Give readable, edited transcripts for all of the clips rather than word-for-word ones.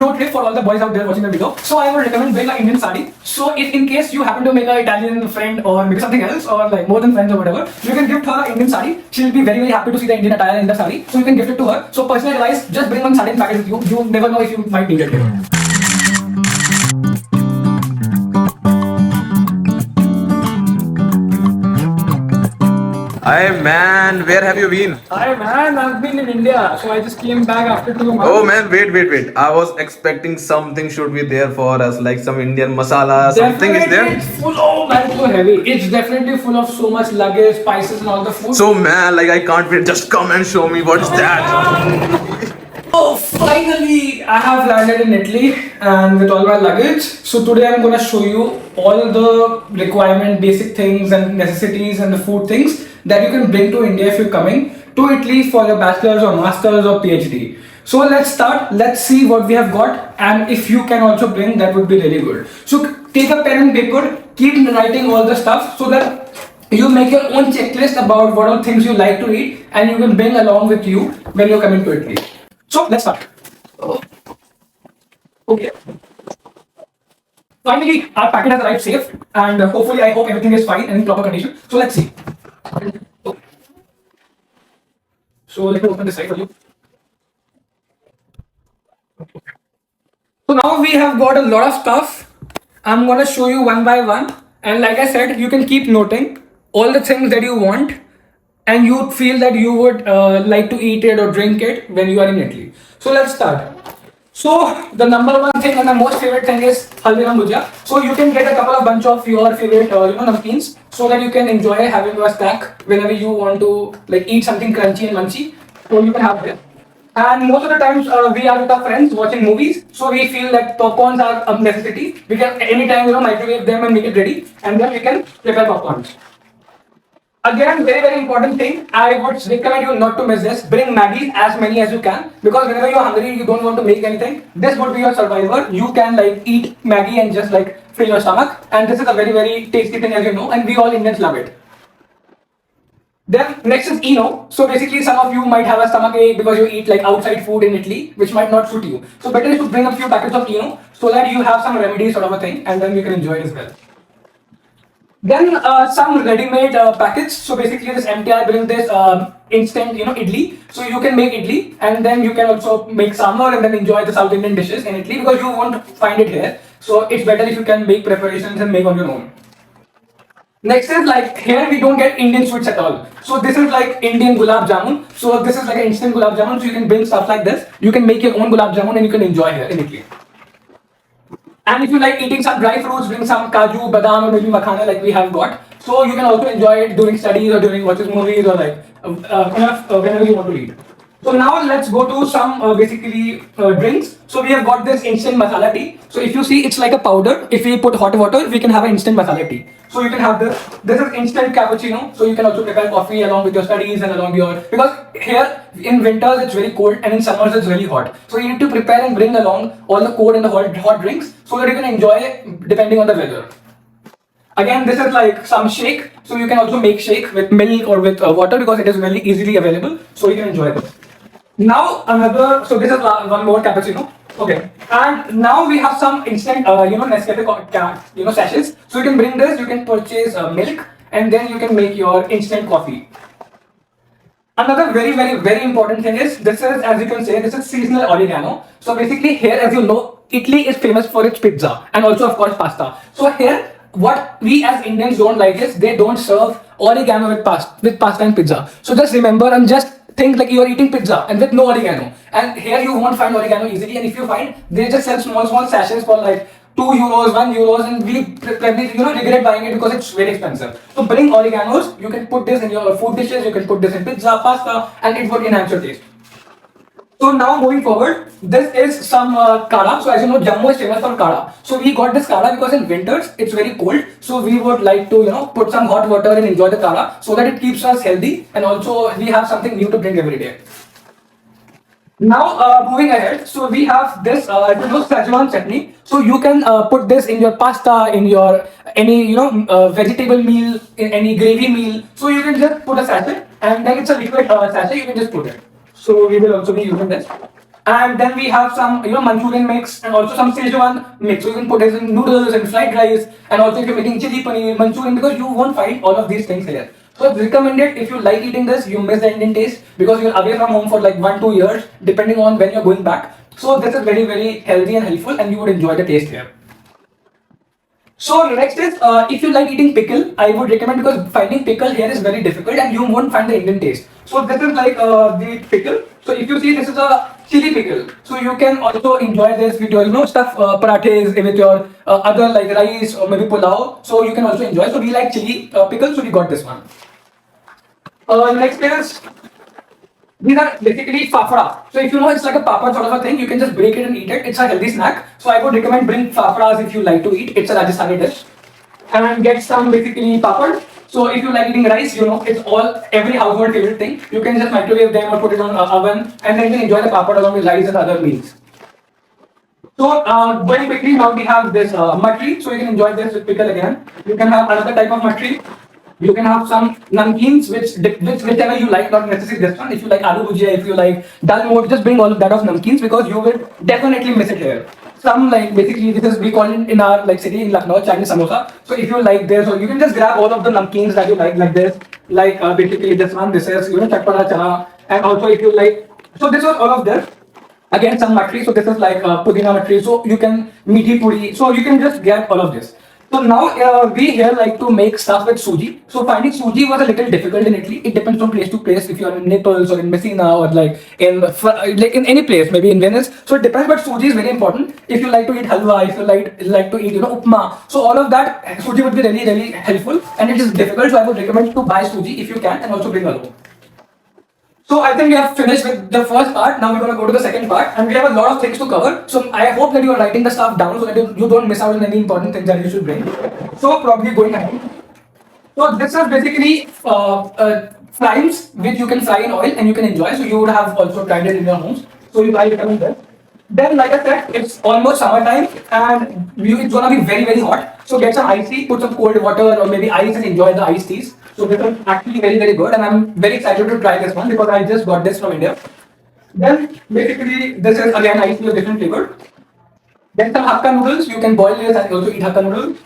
pro tip for all the boys out there watching the video. So I would recommend bring an Indian sari. So if in case you happen to make an Italian friend or maybe something else or like more than friends or whatever, you can gift her an Indian sari. She'll be very happy to see the Indian attire in the sari. So you can gift it to her. So personal advice, just bring one sari in packet with you. You never know if you might need it. Hi man, where have you been? Hi man, I've been in India, so I just came back after 2 months. Oh man, wait. I was expecting something should be there for us, like some Indian masala, something is there. It's full of man, so heavy. It's definitely full of so much luggage, spices, and all the food. So man, like I can't wait. Just come and show me what is that. Oh, finally, I have landed in Italy and with all my luggage. So today I'm gonna show you all the requirement, basic things and necessities and the food things that you can bring to India if you're coming to Italy for your bachelor's or master's or PhD. So let's start. Let's see what we have got, and if you can also bring, that would be really good. So take a pen and paper, keep writing all the stuff so that you make your own checklist about what all things you like to eat and you can bring along with you when you're coming to Italy. So let's start. Okay. Finally, our packet has arrived safe, and hopefully, I hope everything is fine and in proper condition. So let's see. So let me open this side for you. So now we have got a lot of stuff. I'm gonna show you one by one, and like I said, you can keep noting all the things that you want and you feel that you would like to eat it or drink it when you are in Italy. So let's start. So the number one thing and the most favorite thing is Haldiram Bhujia. So you can get a couple of bunch of your favorite namkeens so that you can enjoy having your snack whenever you want to like eat something crunchy and munchy. So you can have them. And most of the times we are with our friends watching movies, so we feel that popcorns are a necessity. We can anytime microwave them and make it ready, and then we can prepare popcorns. Again, very important thing. I would recommend you not to miss this. Bring Maggies as many as you can, because whenever you're hungry, you don't want to make anything. This would be your survivor. You can like eat Maggie and just like fill your stomach. And this is a very tasty thing, as you know, and we all Indians love it. Then next is Eno. So basically, some of you might have a stomach ache because you eat like outside food in Italy, which might not suit you. So better is to bring a few packets of Eno so that you have some remedy sort of a thing, and then you can enjoy it as well. Then some ready-made packets. So basically this MTI brings this instant idli. So you can make idli and then you can also make sambar and then enjoy the South Indian dishes in Italy because you won't find it here. So it's better if you can make preparations and make on your own. Next is like here we don't get Indian sweets at all. So this is like Indian gulab jamun. So this is like an instant gulab jamun. So you can bring stuff like this. You can make your own gulab jamun and you can enjoy here in Italy. And if you like eating some dry fruits, bring some kaju, badam or maybe makhana like we have got. So you can also enjoy it during studies or during watching movies or like whenever you want to eat. So now let's go to some basically drinks. So we have got this instant masala tea. So if you see, it's like a powder. If we put hot water, we can have an instant masala tea. So you can have this. This is instant cappuccino. So you can also prepare coffee along with your studies and along your, because here in winters it's very cold and in summers it's very hot. So you need to prepare and bring along all the cold and the hot drinks so that you can enjoy it depending on the weather. Again, this is like some shake. So you can also make shake with milk or with water because it is very easily available. So you can enjoy this. Now another, so this is one more cappuccino. Okay, and now we have some instant, Nescafe, sachets. So you can bring this, you can purchase milk, and then you can make your instant coffee. Another very important thing is, this is, as you can say, this is seasonal oregano. So basically here, as you know, Italy is famous for its pizza and also of course pasta. So here, what we as Indians don't like is, they don't serve oregano with pasta and pizza. So just remember and just think like you are eating pizza and with no oregano. And here you won't find oregano easily, and if you find, they just sell small sachets for like 2 euros, 1 euros, and we probably regret buying it because it's very expensive. So bring oreganos. You can put this in your food dishes, you can put this in pizza, pasta, and it would enhance your taste. So now moving forward, this is some kada. So as you know, Jammu is famous for kada. So we got this kada because in winters it's very cold. So we would like to put some hot water and enjoy the kada so that it keeps us healthy, and also we have something new to drink every day. Now moving ahead, so we have this Szechuan chutney. So you can put this in your pasta, in your any vegetable meal, in any gravy meal. So you can just put a sachet, and then it's a liquid sachet. You can just put it. So we will also be using this. And then we have some, Manchurian mix and also some Szechuan mix. So you can put this in noodles and fried rice, and also if you're making chili paneer, Manchurian, because you won't find all of these things here. So it's recommended if you like eating this, you miss the Indian taste because you're away from home for like 1-2 years, depending on when you're going back. So this is very, very healthy and helpful, and you would enjoy the taste here. So next is if you like eating pickle, I would recommend, because finding pickle here is very difficult and you won't find the Indian taste. So this is like the pickle. So if you see, this is a chili pickle. So you can also enjoy this with your stuff parathes, with your other like rice or maybe pulao. So you can also enjoy. So we like chili pickle, so we got this one. Next is, these are basically fafra. So if you know it's like a papad sort of a thing, you can just break it and eat it. It's a healthy snack. So I would recommend bring fafras if you like to eat. It's a Rajasthani dish. And get some basically papad. So if you like eating rice, it's every household favorite thing. You can just microwave them or put it on oven, and then you can enjoy the papad along with rice and other meals. So very quickly, now we have this matri. So you can enjoy this with pickle again. You can have another type of matri. You can have some namkeens, whichever you like, not necessarily this one. If you like aloo bhujia, if you like dal moat, just bring all of that of namkeens, because you will definitely miss it here. Some like basically this is, we call it in our like city in Lucknow, Chinese samosa. So if you like this, or you can just grab all of the namkeens that you like this, like basically this one. This is chatpada chana, and also if you like, so this was all of this. Again, some matri. So this is like pudina matri. So you can meathi puri. So you can just get all of this. So now we here like to make stuff with suji. So finding suji was a little difficult in Italy. It depends from place to place. If you are in Naples or in Messina or like in any place, maybe in Venice. So it depends. But suji is very important. If you like to eat halwa, if you like to eat upma. So all of that suji would be really, really helpful. And it is difficult. So I would recommend to buy suji if you can, and also bring along. So I think we have finished with the first part. Now we're going to go to the second part, and we have a lot of things to cover. So I hope that you are writing the stuff down so that you don't miss out on any important things that you should bring. So probably going ahead. So this is basically fries which you can fry in oil and you can enjoy. So you would have also tried it in your homes. So you buy it coming there. Then, like I said, it's almost summertime and it's gonna be very, very hot. So get some iced tea, put some cold water or maybe ice and enjoy the iced teas. So this is actually very, very good, and I'm very excited to try this one because I just got this from India. Then basically this is again iced tea of different flavor. Then some hakka noodles. You can boil this and also eat hakka noodles.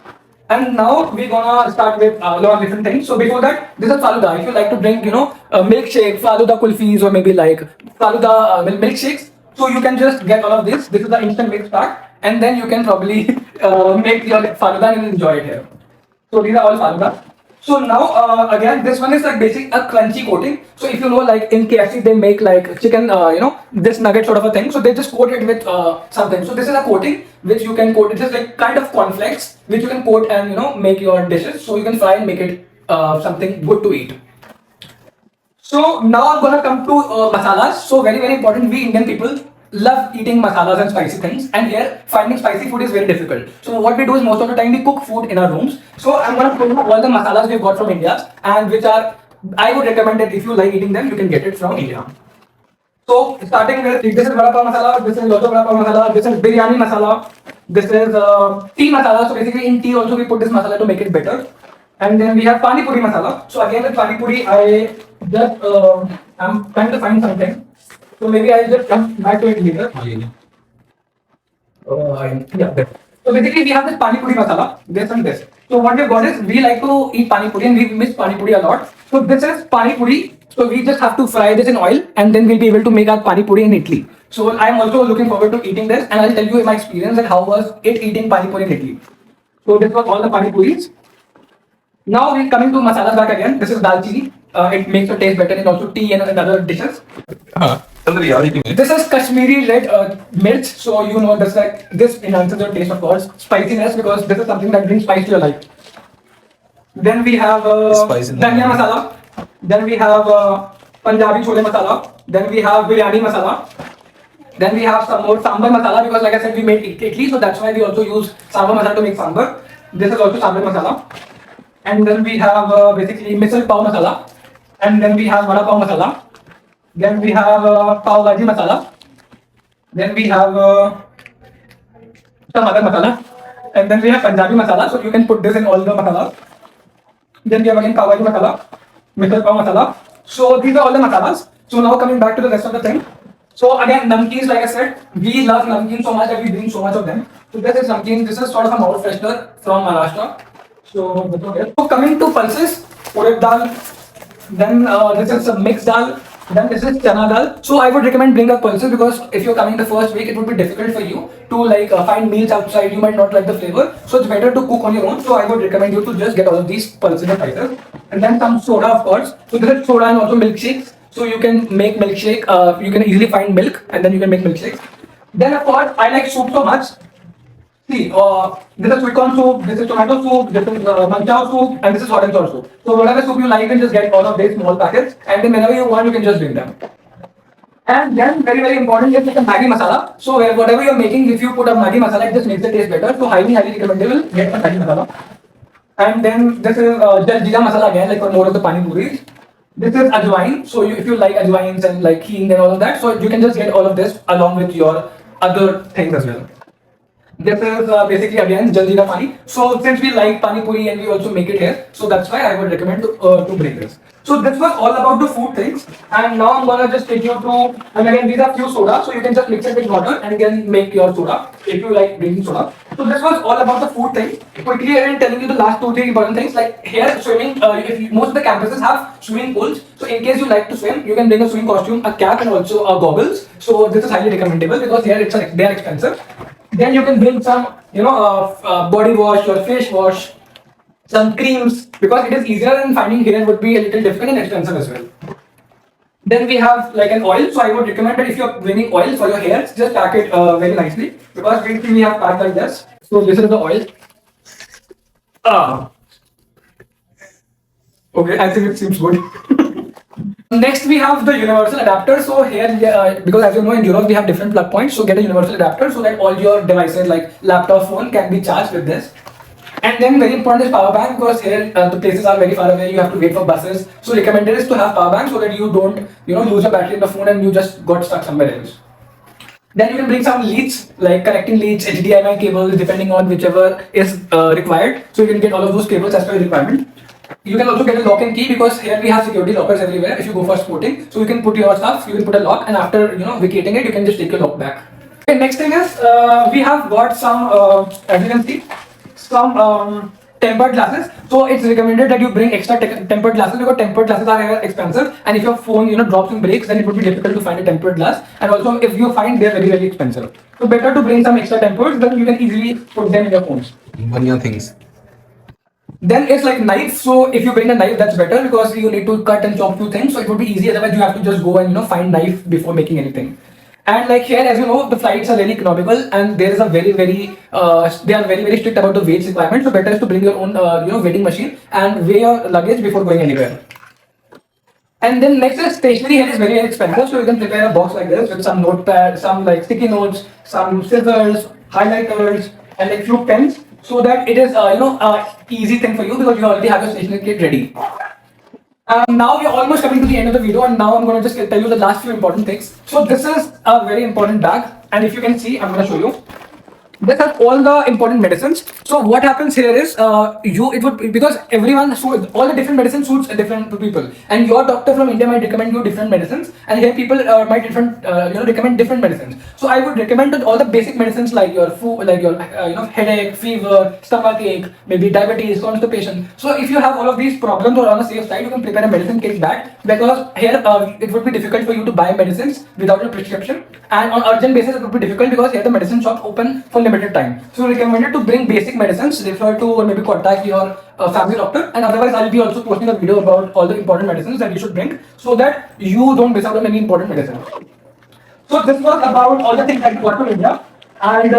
And now we're gonna start with a lot of different things. So before that, this is faluda. If you like to drink, milkshake, faluda kulfis, or maybe like faluda milkshakes, so you can just get all of this. This is the instant mix pack, and then you can probably make your faluda and enjoy it here. So these are all faluda. So now again, this one is like basic a crunchy coating. So if you know, like in KFC they make like chicken, this nugget sort of a thing. So they just coat it with something. So this is a coating which you can coat. It is like kind of cornflakes which you can coat and make your dishes. So you can fry and make it something good to eat. So now I'm gonna come to masalas. So very, very important. We Indian people love eating masalas and spicy things, and here finding spicy food is very difficult. So what we do is most of the time we cook food in our rooms. So I'm gonna show you all the masalas we've got from India, and which are, I would recommend that if you like eating them, you can get it from India. So starting with, this is vada pav masala, this is loto vada pav masala, this is biryani masala, this is tea masala. So basically in tea also we put this masala to make it better. And then we have pani puri masala. So again with pani puri, I just I'm trying to find something. So maybe I'll just come back to it later. Yeah. So basically we have this pani puri masala, this and this. So what we've got is, we like to eat pani puri and we miss pani puri a lot. So this is pani puri. So we just have to fry this in oil and then we'll be able to make our pani puri in Italy. So I'm also looking forward to eating this, and I'll tell you my experience and how was it eating pani puri in Italy. So this was all the pani puris. Now we're coming to masalas back again. This is dalchini. It makes the taste better in also tea and other dishes. This is Kashmiri red mirch. So this enhances your taste, of course, spiciness, because this is something that brings spice to your life. Then we have dhania masala. Then we have Punjabi chole masala. Then we have biryani masala. Then we have some more sambar masala, because like I said, we made idli, so that's why we also use sambar masala to make sambar. This is also sambar masala. And then we have basically misal pav masala. And then we have vada pav masala. Then we have pav bhaji masala. Then we have some other masala. And then we have Punjabi masala. So you can put this in all the masalas. Then we have again pav bhaji masala, misal pav masala. So these are all the masalas. So now coming back to the rest of the thing. So again, namkeens, like I said, we love namkeens so much that we bring so much of them. So this is namkeens. This is sort of a mouth freshener from Maharashtra. So coming to pulses, urad dal. Then this is a mixed dal. Then this is chana dal. So I would recommend bring a pulses because if you're coming the first week, it would be difficult for you to like find meals outside. You might not like the flavor. So it's better to cook on your own. So I would recommend you to just get all of these pulses and spices. And then some soda, of course. So this is soda and also milkshakes. So you can make milkshake. You can easily find milk and then you can make milkshakes. Then of course I like soup so much. See, this is sweet corn soup, this is tomato soup, this is manchao soup, and this is hot and sour soup. So whatever soup you like, you can just get all of these small packets, and then whenever you want, you can just bring them. And then very important is like a Maggi masala. So whatever you're making, if you put a Maggi masala, it just makes the taste better. So highly recommendable, get a Maggi masala. And then this is just jeera masala again, like for more of the pani puris. This is ajwain. So if you like ajwains and like hing and all of that, so you can just get all of this along with your other things as well. This is basically again jaljeera pani. So since we like pani puri and we also make it here, so that's why I would recommend to bring this. So this was all about the food things, and now I'm gonna just take you through. And again, these are few soda, so you can just mix it with water and again make your soda if you like drinking soda. So this was all about the food thing. Quickly, I'm telling you the last 2-3 important things. Like here, swimming. Most of the campuses have swimming pools, so in case you like to swim, you can bring a swimming costume, a cap, and also goggles. So this is highly recommendable because here they are expensive. Then you can bring some, body wash or face wash, some creams because it is easier and finding here would be a little difficult and expensive as well. Then we have like an oil. So I would recommend that if you're bringing oil for your hair, just pack it very nicely because basically we have packed like this. So this is the oil. Okay, I think it seems good. Next, we have the universal adapter. So here, because as you know, in Europe we have different plug points. So get a universal adapter so that all your devices like laptop, phone can be charged with this. And then very important is power bank because here the places are very far away. You have to wait for buses. So recommended is to have power bank so that you don't, lose your battery in the phone and you just got stuck somewhere else. Then you can bring some leads like connecting leads, HDMI cables, depending on whichever is required. So you can get all of those cables as per your requirement. You can also get a lock and key because here we have security lockers everywhere if you go for sporting. So you can put your stuff, you can put a lock, and after vacating it, you can just take your lock back. Okay, next thing is we have got some, as you can see, some tempered glasses. So it's recommended that you bring extra tempered glasses because tempered glasses are expensive, and if your phone drops and breaks, then it would be difficult to find a tempered glass. And also if you find they're very expensive. So better to bring some extra tempers, then you can easily put them in your phones. Banya things. Then it's like knife. So if you bring a knife, that's better because you need to cut and chop few things. So it would be easy. Otherwise, you have to just go and find knife before making anything. And like here, as you know, the flights are very economical, and there is a very they are very strict about the weight requirement. So better is to bring your own weighing machine and weigh your luggage before going anywhere. And then next is stationery. Here is very expensive, so you can prepare a box like this with some notepad, some like sticky notes, some scissors, highlighters, and like few pens, so that it is easy thing for you because you already have your stationery kit ready. Now we are almost coming to the end of the video, and now I'm going to just tell you the last few important things. So this is a very important bag, and if you can see, I'm going to show you. This has all the important medicines. So what happens here is because everyone, so all the different medicines suits different people, and your doctor from India might recommend you different medicines, and here people might recommend different medicines. So I would recommend that all the basic medicines like your food, like your headache, fever, stomach ache, maybe diabetes, constipation. So if you have all of these problems or on a safe side, you can prepare a medicine kit bag because here it would be difficult for you to buy medicines without a prescription, and on urgent basis it would be difficult because here the medicine shops open for limited time. So recommended to bring basic medicines, refer to or maybe contact your family doctor, and otherwise I'll be also posting a video about all the important medicines that you should bring so that you don't miss out on any important medicine. So this was about all the things that we got from India, and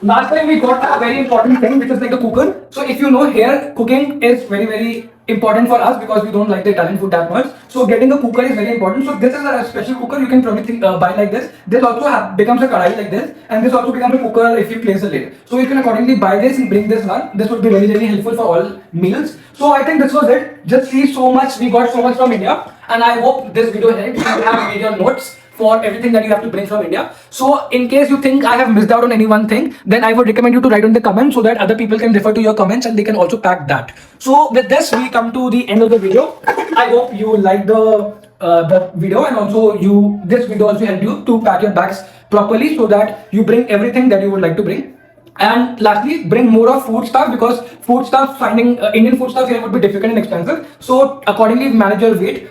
last time we got a very important thing which is like the cooker. So if you know, here cooking is very important for us because we don't like the Italian food that much. So getting a cooker is very important. So this is a special cooker you can probably buy like this. This also becomes a kadai like this, and this also becomes a cooker if you place a lid. So you can accordingly buy this and bring this one. This would be very helpful for all meals. So I think this was it. Just see so much, we got so much from India, and I hope this video helped. You have made your notes for everything that you have to bring from India. So in case you think I have missed out on any one thing, then I would recommend you to write in the comments so that other people can refer to your comments and they can also pack that. So with this, we come to the end of the video. I hope you like the the video, and also this video also help you to pack your bags properly so that you bring everything that you would like to bring. And lastly, bring more of food stuff, because food stuff, finding Indian food stuff here would be difficult and expensive. So accordingly, manage your weight,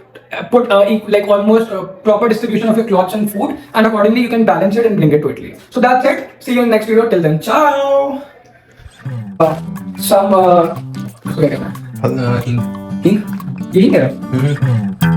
put like almost proper distribution of your clothes and food, and accordingly you can balance it and bring it to Italy. So that's it. See you in the next video. Till then, ciao. Some Hing. hing. Hing.